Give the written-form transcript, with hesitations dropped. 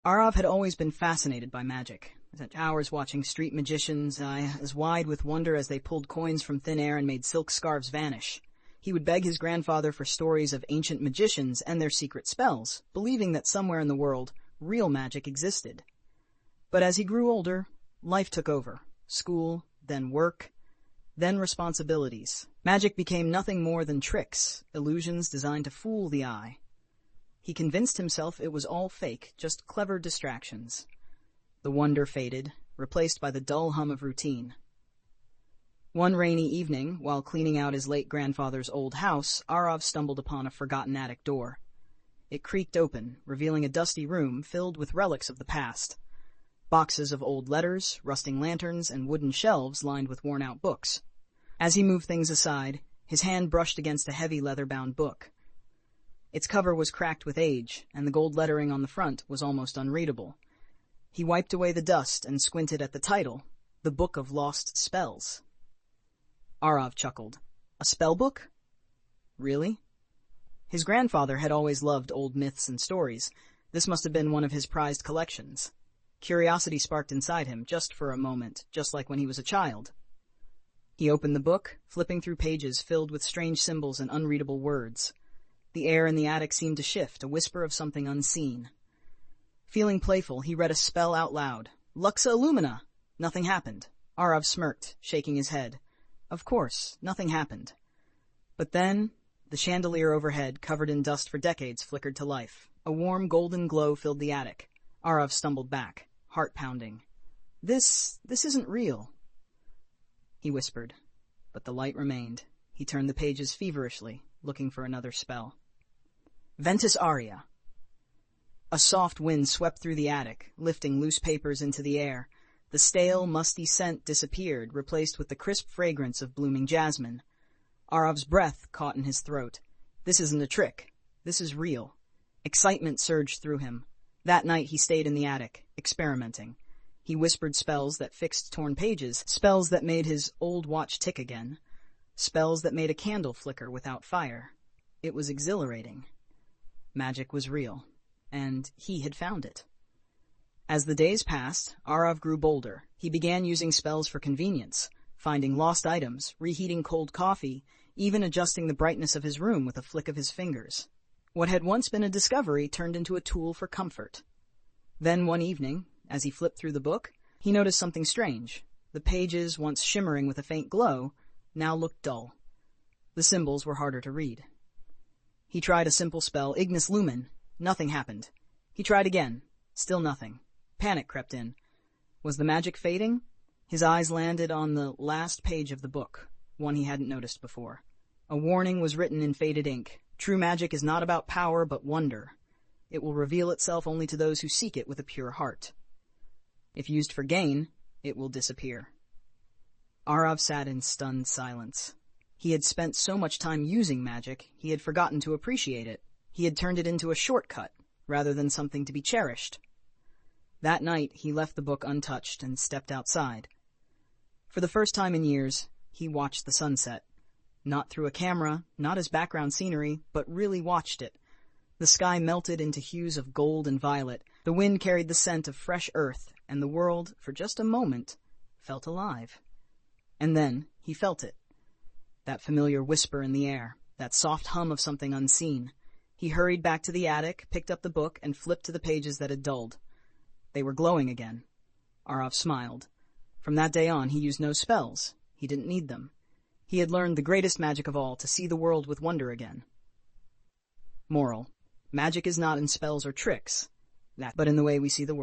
Arav had always been fascinated by magic. He spent hours watching street magicians, eyes wide with wonder as they pulled coins from thin air and made silk scarves vanish. He would beg his grandfather for stories of ancient magicians and their secret spells, believing that somewhere in the world, real magic existed. But as he grew older, life took over. School, then work, then responsibilities. Magic became nothing more than tricks, illusions designed to fool the eye. He convinced himself it was all fake, just clever distractions. The wonder faded, replaced by the dull hum of routine. One rainy evening, while cleaning out his late grandfather's old house, Arav stumbled upon a forgotten attic door. It creaked open, revealing a dusty room filled with relics of the past. Boxes of old letters, rusting lanterns, and wooden shelves lined with worn-out books. As he moved things aside, his hand brushed against a heavy leather-bound book. Its cover was cracked with age, and the gold lettering on the front was almost unreadable. He wiped away the dust and squinted at the title, The Book of Lost Spells. Arav chuckled. A spell book? Really? His grandfather had always loved old myths and stories. This must have been one of his prized collections. Curiosity sparked inside him, just for a moment, just like when he was a child. He opened the book, flipping through pages filled with strange symbols and unreadable words. The air in the attic seemed to shift, a whisper of something unseen. Feeling playful, he read a spell out loud. Luxa Illumina! Nothing happened. Arav smirked, shaking his head. Of course, nothing happened. But then, the chandelier overhead, covered in dust for decades, flickered to life. A warm golden glow filled the attic. Arav stumbled back, heart pounding. This isn't real, he whispered. But the light remained. He turned the pages feverishly, looking for another spell. Ventus Aria. A soft wind swept through the attic, lifting loose papers into the air. The stale, musty scent disappeared, replaced with the crisp fragrance of blooming jasmine. Arav's breath caught in his throat. This isn't a trick. This is real. Excitement surged through him. That night he stayed in the attic, experimenting. He whispered spells that fixed torn pages, spells that made his old watch tick again, spells that made a candle flicker without fire. It was exhilarating. Magic was real, and he had found it. As the days passed, Arav grew bolder. He began using spells for convenience, finding lost items, reheating cold coffee, even adjusting the brightness of his room with a flick of his fingers. What had once been a discovery turned into a tool for comfort. Then one evening, as he flipped through the book, he noticed something strange. The pages, once shimmering with a faint glow, now looked dull. The symbols were harder to read. He tried a simple spell, Ignis Lumen. Nothing happened. He tried again. Still nothing. Panic crept in. Was the magic fading? His eyes landed on the last page of the book, one he hadn't noticed before. A warning was written in faded ink. True magic is not about power, but wonder. It will reveal itself only to those who seek it with a pure heart. If used for gain, it will disappear. Arav sat in stunned silence. He had spent so much time using magic, he had forgotten to appreciate it. He had turned it into a shortcut, rather than something to be cherished. That night, he left the book untouched and stepped outside. For the first time in years, he watched the sunset. Not through a camera, not as background scenery, but really watched it. The sky melted into hues of gold and violet. The wind carried the scent of fresh earth, and the world, for just a moment, felt alive. And then he felt it. That familiar whisper in the air, that soft hum of something unseen. He hurried back to the attic, picked up the book, and flipped to the pages that had dulled. They were glowing again. Arav smiled. From that day on, he used no spells. He didn't need them. He had learned the greatest magic of all, to see the world with wonder again. Moral: magic is not in spells or tricks, but in the way we see the world.